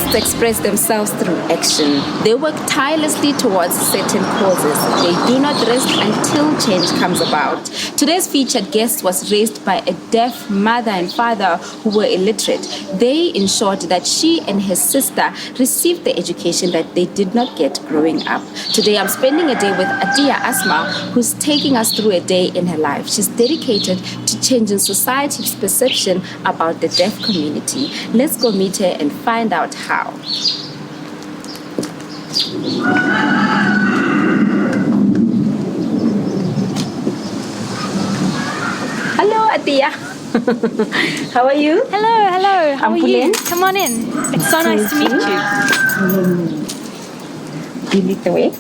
artists express themselves through action. They work tirelessly towards certain causes. They do not rest until change comes about. Today's featured guest was raised by a deaf mother and father who were illiterate. They ensured that she and her sister received the education that they did not get growing up. Today I'm spending a day with Adia Asma, who's taking us through a day in her life. She's dedicated to changing society's perception about the deaf community. Let's go meet her and find out how. Hello, Adia. How are you? Hello. How are you? Pauline. Come on in. It's so nice to meet you. You lead the way.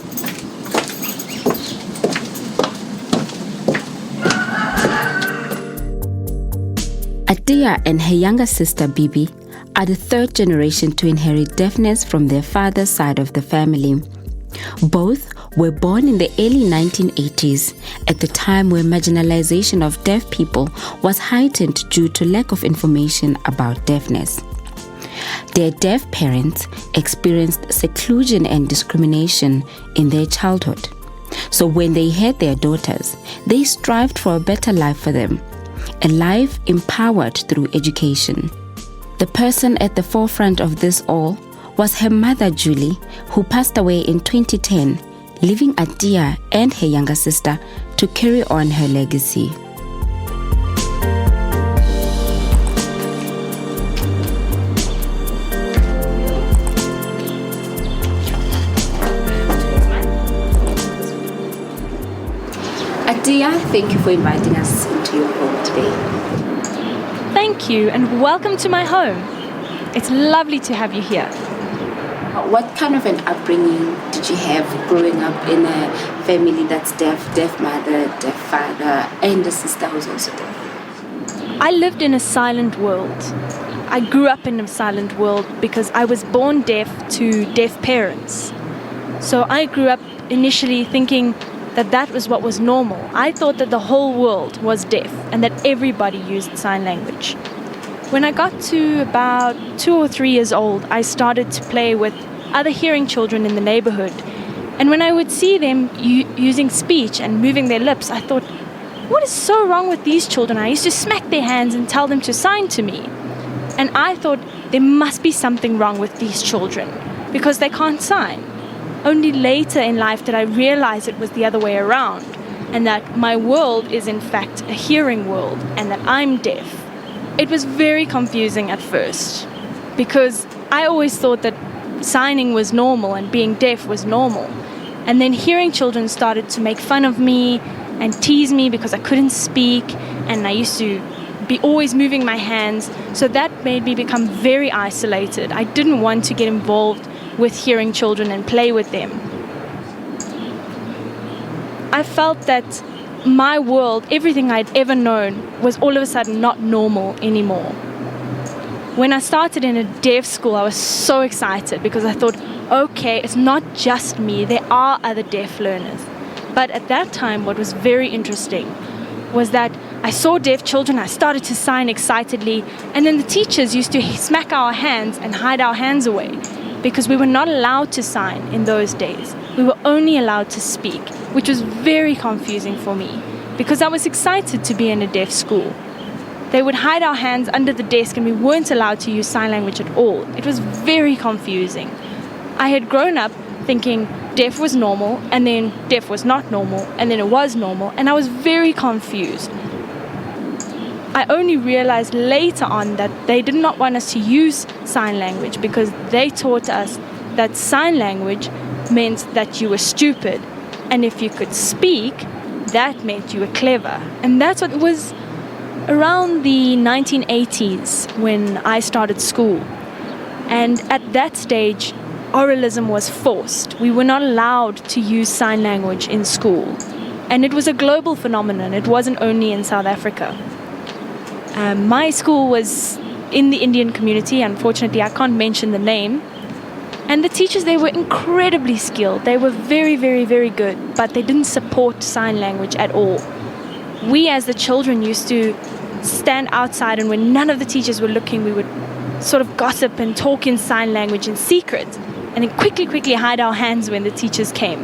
Adia and her younger sister Bibi are the third generation to inherit deafness from their father's side of the family. Both were born in the early 1980s, at the time where marginalization of deaf people was heightened due to lack of information about deafness. Their deaf parents experienced seclusion and discrimination in their childhood. So when they had their daughters, they strived for a better life for them, a life empowered through education. The person at the forefront of this all was her mother, Julie, who passed away in 2010, leaving Adia and her younger sister to carry on her legacy. Adia, thank you for inviting us into your home today. Thank you and welcome to my home. It's lovely to have you here. What kind of an upbringing did you have growing up in a family that's deaf mother, deaf father, and a sister who's also deaf? I lived in a silent world. I grew up in a silent world because I was born deaf to deaf parents. So I grew up initially thinking that was what was normal. I thought that the whole world was deaf and that everybody used sign language. When I got to about 2 or 3 years old, I started to play with other hearing children in the neighborhood. And when I would see them using speech and moving their lips, I thought, what is so wrong with these children? I used to smack their hands and tell them to sign to me. And I thought there must be something wrong with these children because they can't sign. Only later in life did I realize it was the other way around, and that my world is in fact a hearing world and that I'm deaf. It was very confusing at first because I always thought that signing was normal and being deaf was normal. And then hearing children started to make fun of me and tease me because I couldn't speak, and I used to be always moving my hands. So that made me become very isolated. I didn't want to get involved with hearing children and play with them. I felt that my world, everything I'd ever known, was all of a sudden not normal anymore. When I started in a deaf school, I was so excited because I thought, okay, it's not just me, there are other deaf learners. But at that time, what was very interesting was that I saw deaf children, I started to sign excitedly, and then the teachers used to smack our hands and hide our hands away, because we were not allowed to sign in those days. We were only allowed to speak, which was very confusing for me because I was excited to be in a deaf school. They would hide our hands under the desk and we weren't allowed to use sign language at all. It was very confusing. I had grown up thinking deaf was normal, and then deaf was not normal, and then it was normal, and I was very confused. I only realized later on that they did not want us to use sign language because they taught us that sign language meant that you were stupid, and if you could speak, that meant you were clever. And that's what it was around the 1980s when I started school. And at that stage, oralism was forced. We were not allowed to use sign language in school. And it was a global phenomenon. It wasn't only in South Africa. My school was in the Indian community. Unfortunately, I can't mention the name. And the teachers, they were incredibly skilled. They were very, very, very good, but they didn't support sign language at all. We as the children used to stand outside, and when none of the teachers were looking, we would sort of gossip and talk in sign language in secret, and then quickly hide our hands when the teachers came.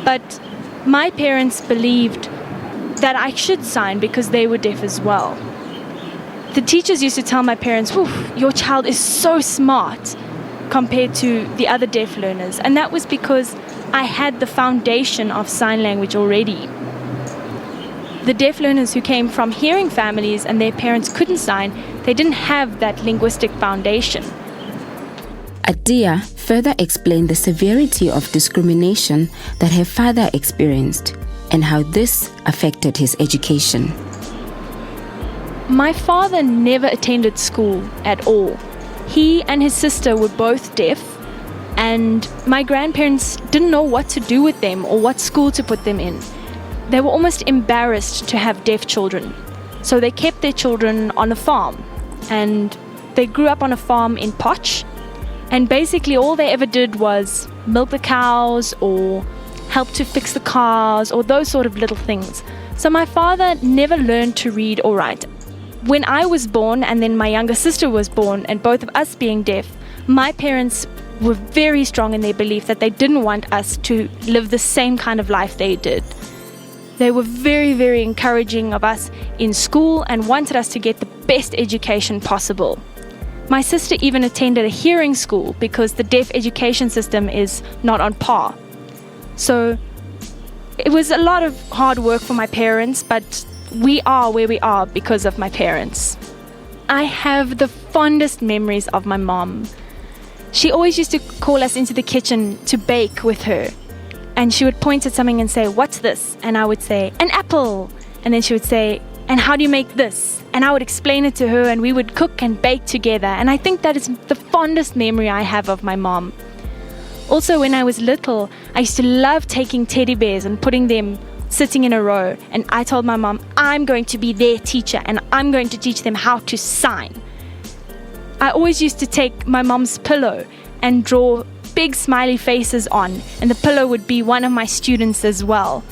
But my parents believed that I should sign because they were deaf as well. The teachers used to tell my parents, your child is so smart compared to the other deaf learners. And that was because I had the foundation of sign language already. The deaf learners who came from hearing families and their parents couldn't sign, they didn't have that linguistic foundation. Adia further explained the severity of discrimination that her father experienced and how this affected his education. My father never attended school at all. He and his sister were both deaf, and my grandparents didn't know what to do with them or what school to put them in. They were almost embarrassed to have deaf children, so they kept their children on a farm. And they grew up on a farm in Potch, and basically all they ever did was milk the cows or help to fix the cars or those sort of little things. So my father never learned to read or write. When I was born and then my younger sister was born, and both of us being deaf, my parents were very strong in their belief that they didn't want us to live the same kind of life they did. They were very encouraging of us in school and wanted us to get the best education possible. My sister even attended a hearing school because the deaf education system is not on par. So it was a lot of hard work for my parents, but we are where we are because of my parents. I have the fondest memories of my mom. She always used to call us into the kitchen to bake with her. And she would point at something and say, "What's this?" And I would say, "An apple." And then she would say, "And how do you make this?" And I would explain it to her, and we would cook and bake together. And I think that is the fondest memory I have of my mom. Also, when I was little, I used to love taking teddy bears and putting them sitting in a row. And I told my mom, I'm going to be their teacher and I'm going to teach them how to sign. I always used to take my mom's pillow and draw big smiley faces on, and the pillow would be one of my students as well.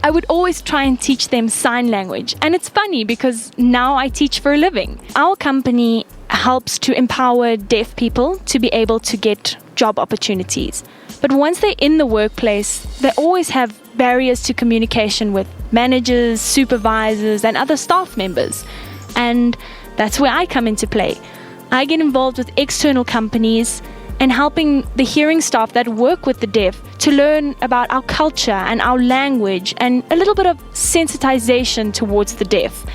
I would always try and teach them sign language, and it's funny because now I teach for a living. Our company helps to empower deaf people to be able to get job opportunities. But once they're in the workplace, they always have barriers to communication with managers, supervisors, and other staff members. And that's where I come into play. I get involved with external companies and helping the hearing staff that work with the deaf to learn about our culture and our language and a little bit of sensitization towards the deaf,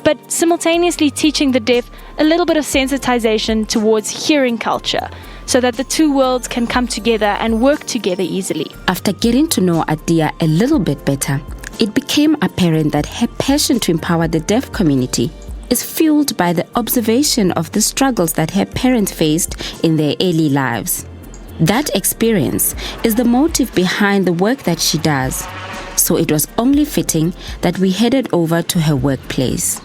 but simultaneously teaching the deaf a little bit of sensitization towards hearing culture so that the two worlds can come together and work together easily. After getting to know Adia a little bit better, it became apparent that her passion to empower the deaf community is fueled by the observation of the struggles that her parents faced in their early lives. That experience is the motive behind the work that she does, so it was only fitting that we headed over to her workplace.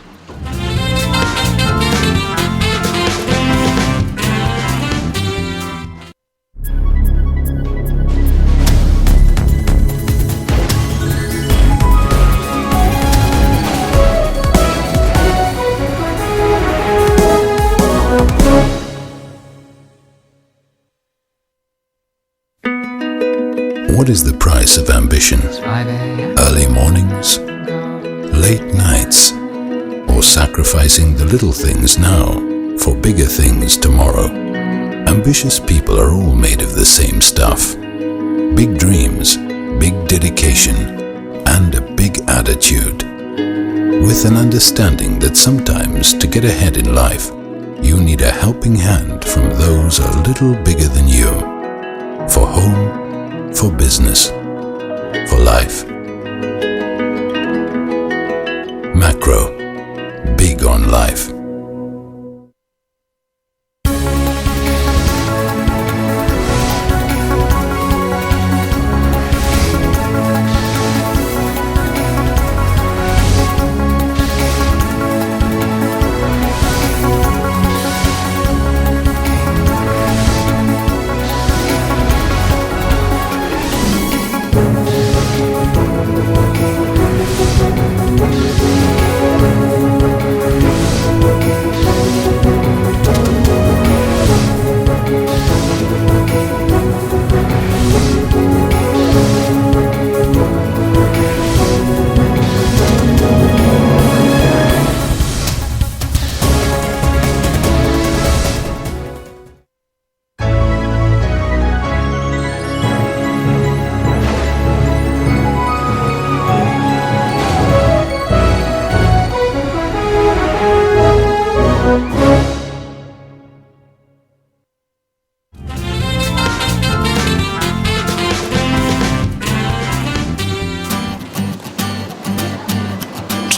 What is the price of ambition? Early mornings, late nights, or sacrificing the little things now for bigger things tomorrow? Ambitious people are all made of the same stuff. Big dreams, big dedication, and a big attitude. With an understanding that sometimes to get ahead in life, you need a helping hand from those a little bigger than you. For home, for business, for life. Macro, big on life.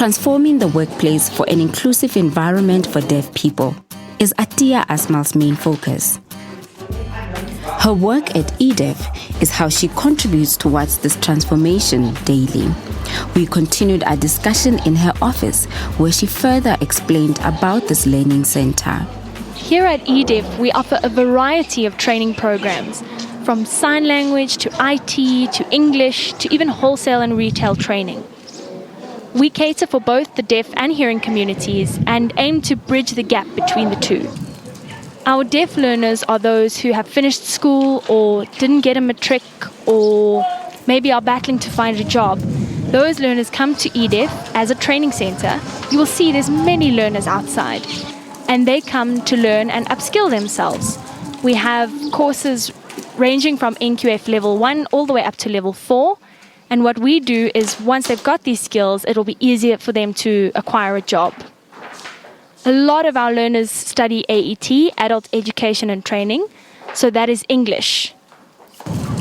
Transforming the workplace for an inclusive environment for deaf people is Atiya Asmal's main focus. Her work at EDEF is how she contributes towards this transformation daily. We continued our discussion in her office, where she further explained about this learning center. Here at EDEF, we offer a variety of training programs, from sign language to IT to English to even wholesale and retail training. We cater for both the deaf and hearing communities and aim to bridge the gap between the two. Our deaf learners are those who have finished school or didn't get a matric or maybe are battling to find a job. Those learners come to EDEF as a training center. You will see there's many learners outside, and they come to learn and upskill themselves. We have courses ranging from NQF level 1 all the way up to level 4. And what we do is once they've got these skills, it'll be easier for them to acquire a job. A lot of our learners study AET, Adult Education and Training, so that is English.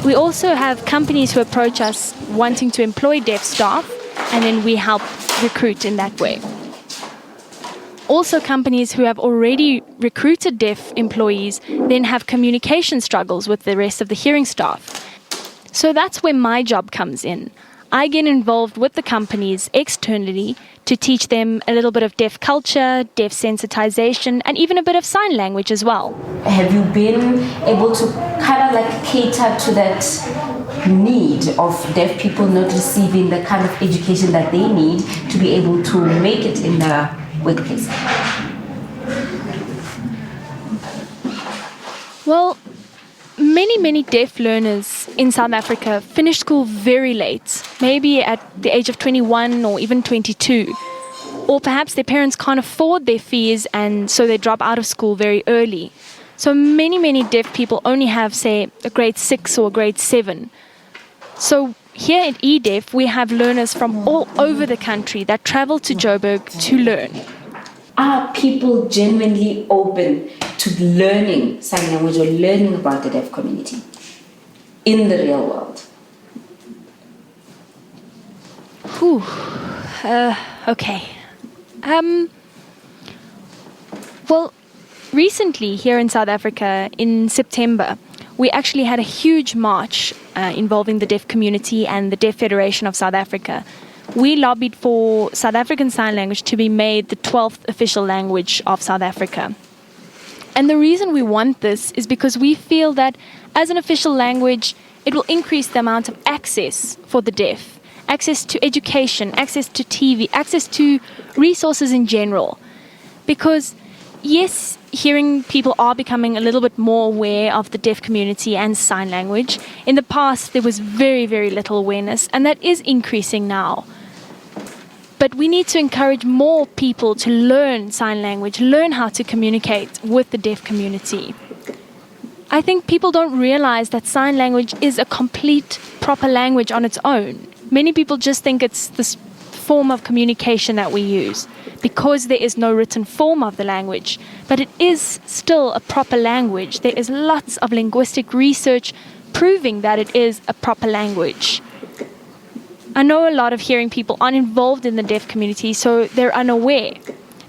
We also have companies who approach us wanting to employ deaf staff, and then we help recruit in that way. Also, companies who have already recruited deaf employees then have communication struggles with the rest of the hearing staff. So that's where my job comes in. I get involved with the companies externally to teach them a little bit of deaf culture, deaf sensitization, and even a bit of sign language as well. Have you been able to kind of like cater to that need of deaf people not receiving the kind of education that they need to be able to make it in the workplace? Well, many deaf learners in South Africa finish school very late, maybe at the age of 21 or even 22. Or perhaps their parents can't afford their fees and so they drop out of school very early. So many deaf people only have, say, a grade 6 or a grade 7. So here at EDEF, we have learners from all over the country that travel to Joburg to learn. Are people genuinely open to learning sign language or learning about the deaf community in the real world? Okay. Well, recently here in South Africa, in September, we actually had a huge march involving the deaf community and the Deaf Federation of South Africa. We lobbied for South African Sign Language to be made the 12th official language of South Africa. And the reason we want this is because we feel that as an official language, it will increase the amount of access for the deaf, access to education, access to TV, access to resources in general. Because yes, hearing people are becoming a little bit more aware of the deaf community and sign language. In the past, there was very little awareness, and that is increasing now. But we need to encourage more people to learn sign language, learn how to communicate with the deaf community. I think people don't realize that sign language is a complete, proper language on its own. Many people just think it's this form of communication that we use because there is no written form of the language. But it is still a proper language. There is lots of linguistic research proving that it is a proper language. I know a lot of hearing people aren't involved in the deaf community, so they're unaware.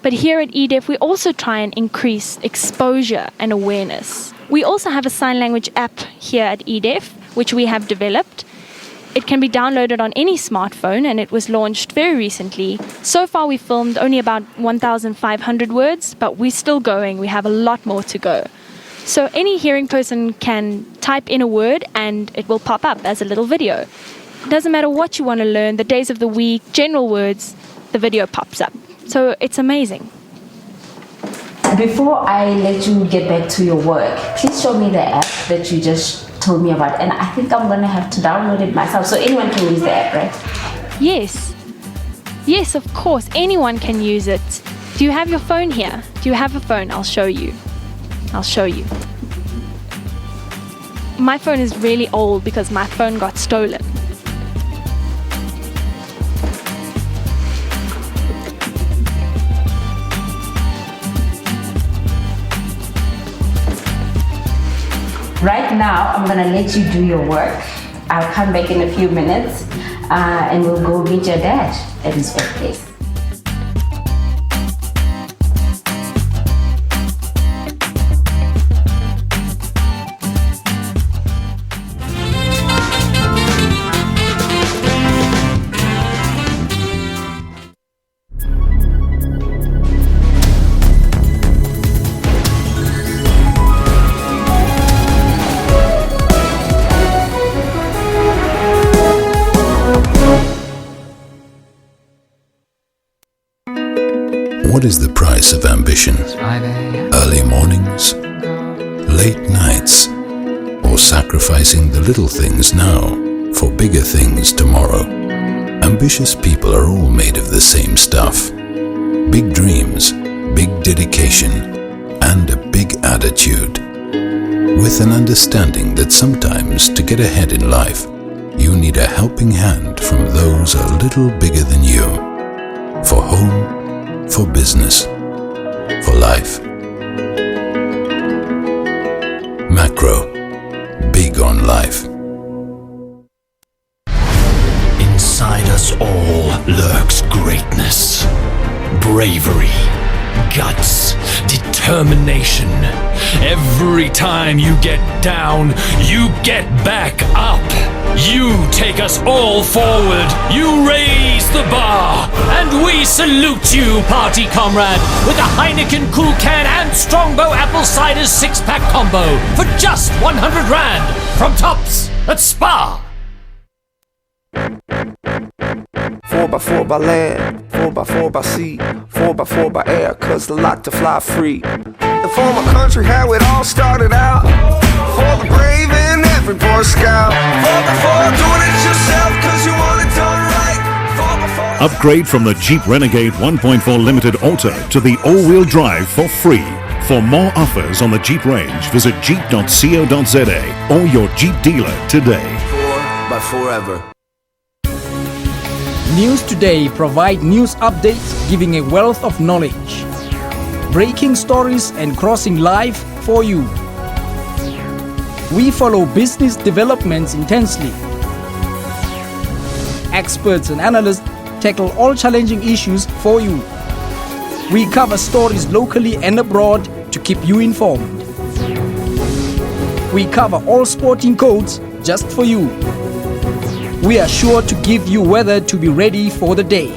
But here at EDEF, we also try and increase exposure and awareness. We also have a sign language app here at EDEF, which we have developed. It can be downloaded on any smartphone, and it was launched very recently. So far, we filmed only about 1,500 words, but we're still going. We have a lot more to go. So any hearing person can type in a word, and it will pop up as a little video. It doesn't matter what you want to learn, the days of the week, general words, the video pops up. So it's amazing. Before I let you get back to your work, please show me the app that you just told me about. And I think I'm going to have to download it myself. So anyone can use the app, right? Yes. Yes, of course. Anyone can use it. Do you have your phone here? Do you have a phone? I'll show you. My phone is really old because my phone got stolen. Right now, I'm gonna let you do your work. I'll come back in a few minutes and we'll go meet your dad at his workplace. What is the price of ambition? Early mornings, late nights, or sacrificing the little things now for bigger things tomorrow? Ambitious people are all made of the same stuff. Big dreams, big dedication, and a big attitude. With an understanding that sometimes to get ahead in life, you need a helping hand from those a little bigger than you. For home, for business, for life. Macro, big on life. Inside us all lurks greatness, bravery, guts, determination. Every time you get down, you get back up. You take us all forward. You raise the bar. And we salute you, party comrade, with a Heineken Cool Can and Strongbow Apple Cider 6-pack combo for just 100 Rand from Tops at Spa. 4x4 by land, 4x4 by sea, 4x4 by air, cause the lot to fly free. The former country, how it all started out, for the brave and every Boy Scout. 4x4, doing it yourself cause you want it done right. 4x4. Upgrade from the Jeep Renegade 1.4 Limited Auto to the all-wheel drive for free. For more offers on the Jeep range, visit jeep.co.za or your Jeep dealer today. 4x4ever. News Today provide news updates giving a wealth of knowledge. Breaking stories and crossing live for you. We follow business developments intensely. Experts and analysts tackle all challenging issues for you. We cover stories locally and abroad to keep you informed. We cover all sporting codes just for you. We are sure to give you weather to be ready for the day.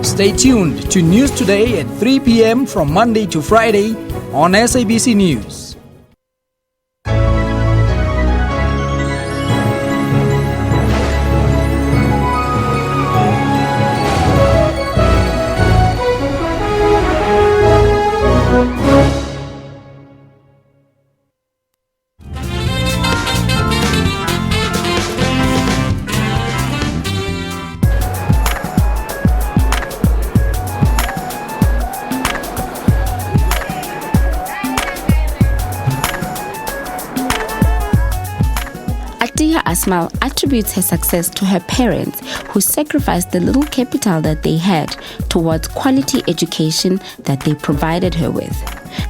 Stay tuned to News Today at 3 p.m. from Monday to Friday on SABC News. Asmal attributes her success to her parents, who sacrificed the little capital that they had towards quality education that they provided her with.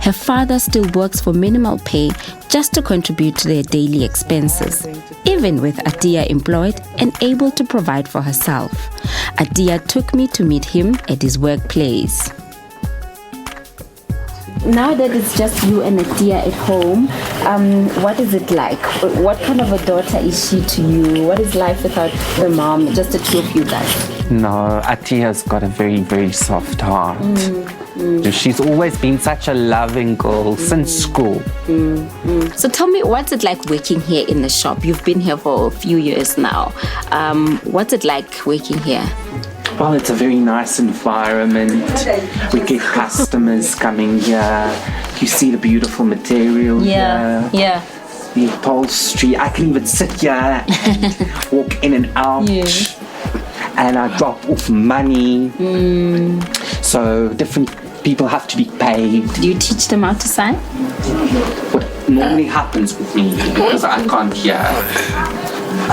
Her father still works for minimal pay just to contribute to their daily expenses, even with Adia employed and able to provide for herself. Adia took me to meet him at his workplace. Now that it's just you and Adia at home, what is it like? What kind of a daughter is she to you? What is life without the mom, just the two of you guys? No, Atia's got a very, very soft heart. She's always been such a loving girl since school. So tell me, what's it like working here in the shop? You've been here for a few years now. What's it like working here? Well, it's a very nice environment. We get customers coming here. You see the beautiful material here. Yeah. The upholstery. I can even sit here and walk in and out. Yeah. And I drop off money. So different people have to be paid. Do you teach them how to sign? What normally happens with me, because I can't hear,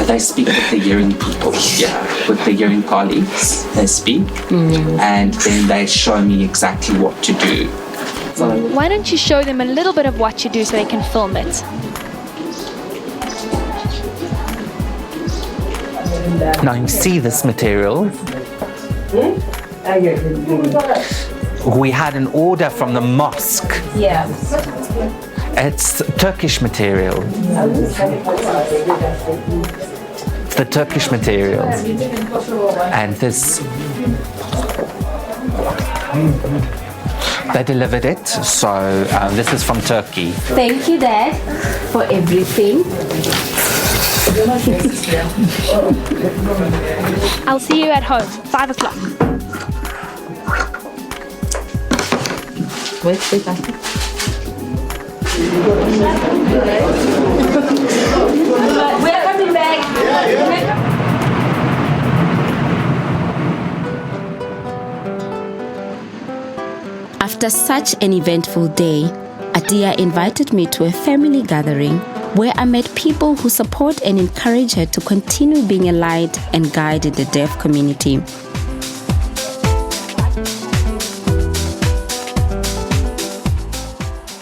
they speak with the hearing people here, with the hearing colleagues. They speak, and then they show me exactly what to do. So, why don't you show them a little bit of what you do so they can film it? now you see this material. We had an order from the mosque. Yeah. It's Turkish material. It's the Turkish material. And this, they delivered it, so this is from Turkey. Thank you, Dad, for everything. I'll see you at home, 5 o'clock. Wait, I think. We're coming back. After such an eventful day, Atia invited me to a family gathering where I met people who support and encourage her to continue being a light and guide in the deaf community.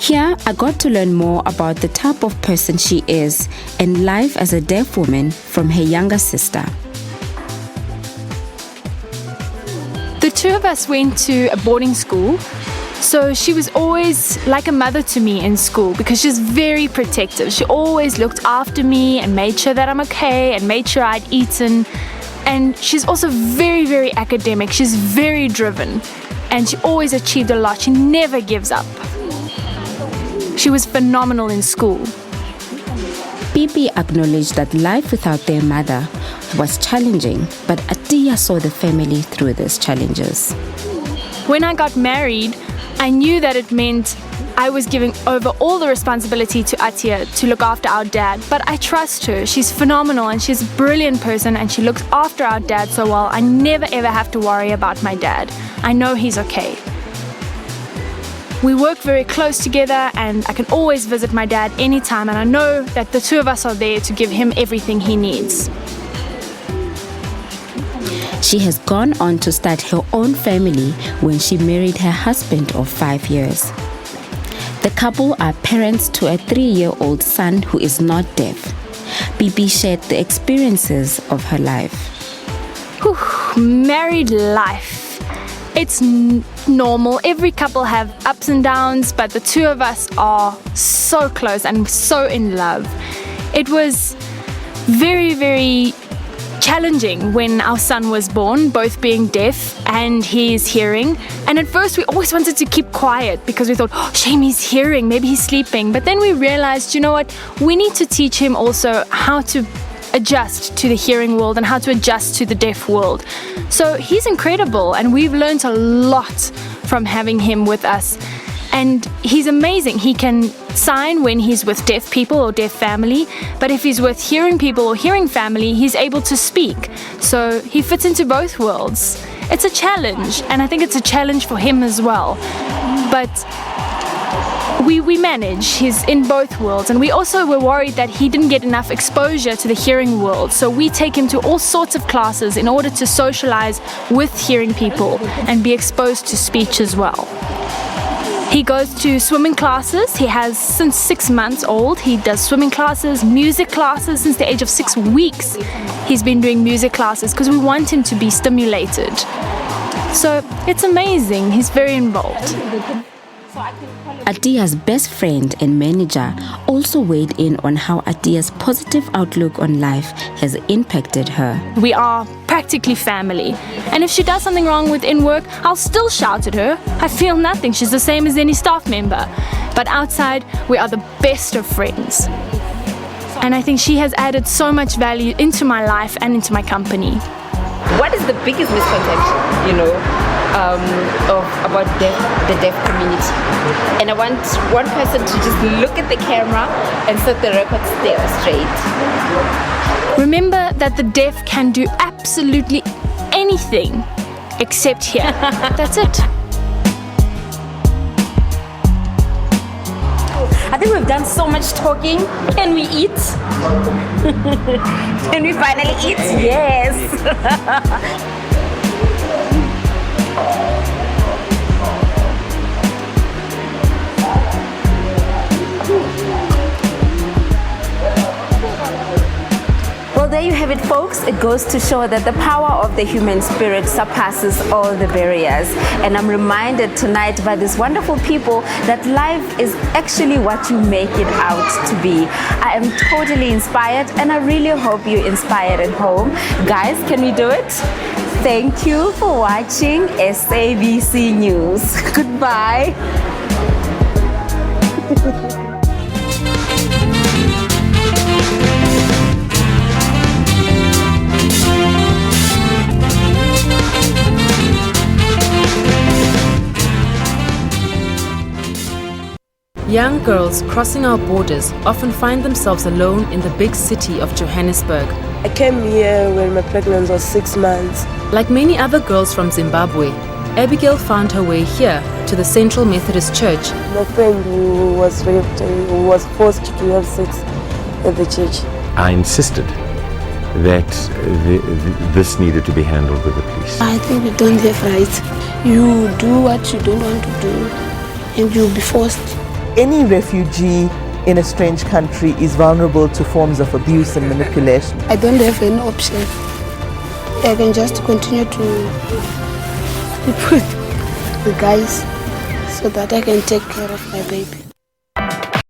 Here, I got to learn more about the type of person she is and life as a deaf woman from her younger sister. The two of us went to a boarding school, so she was always like a mother to me in school because she's very protective. She always looked after me and made sure that I'm okay and made sure I'd eaten. And she's also very, very academic. She's very driven and she always achieved a lot. She never gives up. She was phenomenal in school. Bibi acknowledged that life without their mother was challenging, but Atia saw the family through these challenges. When I got married, I knew that it meant I was giving over all the responsibility to Atia to look after our dad, but I trust her. She's phenomenal and she's a brilliant person and she looks after our dad so well. I never ever have to worry about my dad. I know he's okay. We work very close together and I can always visit my dad anytime, and I know that the two of us are there to give him everything he needs. She has gone on to start her own family when she married her husband of 5 years. The couple are parents to a 3-year-old son who is not deaf. Bibi shared the experiences of her life. Married life. It's normal. Every couple have ups and downs, but the two of us are so close and so in love. It was very, very challenging when our son was born, both being deaf and his hearing. And at first we always wanted to keep quiet because we thought, oh, shame he's hearing, maybe he's sleeping. But then we realized, you know what, we need to teach him also how to adjust to the hearing world and how to adjust to the deaf world. So he's incredible and we've learned a lot from having him with us. And he's amazing. He can sign when he's with deaf people or deaf family, but if he's with hearing people or hearing family, he's able to speak. So he fits into both worlds. It's a challenge, and I think it's a challenge for him as well. But we manage. He's in both worlds, and we also were worried that he didn't get enough exposure to the hearing world. So we take him to all sorts of classes in order to socialize with hearing people and be exposed to speech as well. He goes to swimming classes. He has, since 6 months old, he does swimming classes, music classes. Since the age of 6 weeks, he's been doing music classes because we want him to be stimulated. So it's amazing. He's very involved. Atia's best friend and manager also weighed in on how Atia's positive outlook on life has impacted her. We are practically family. And if she does something wrong within work, I'll still shout at her. I feel nothing. She's the same as any staff member. But outside, we are the best of friends. And I think she has added so much value into my life and into my company. What is the biggest misconception, about the deaf community? And I want one person to just look at the camera and set the record straight. Remember that the deaf can do absolutely anything except hear. That's it. I think we've done so much talking. Can we eat? Can we finally eat? Yes. Well, there you have it, folks. It goes to show that the power of the human spirit surpasses all the barriers. And I'm reminded tonight by these wonderful people that life is actually what you make it out to be. I am totally inspired, and I really hope you're inspired at home. Guys, can we do it? Thank you for watching SABC News. Goodbye. Young girls crossing our borders often find themselves alone in the big city of Johannesburg. I came here when my pregnancy was 6 months. Like many other girls from Zimbabwe, Abigail found her way here to the Central Methodist Church. My friend who was raped, who was forced to have sex at the church. I insisted that this needed to be handled with the police. I think we don't have rights. You do what you don't want to do and you'll be forced. Any refugee in a strange country is vulnerable to forms of abuse and manipulation. I don't have any option. I can just continue to sleep with the guys so that I can take care of my baby.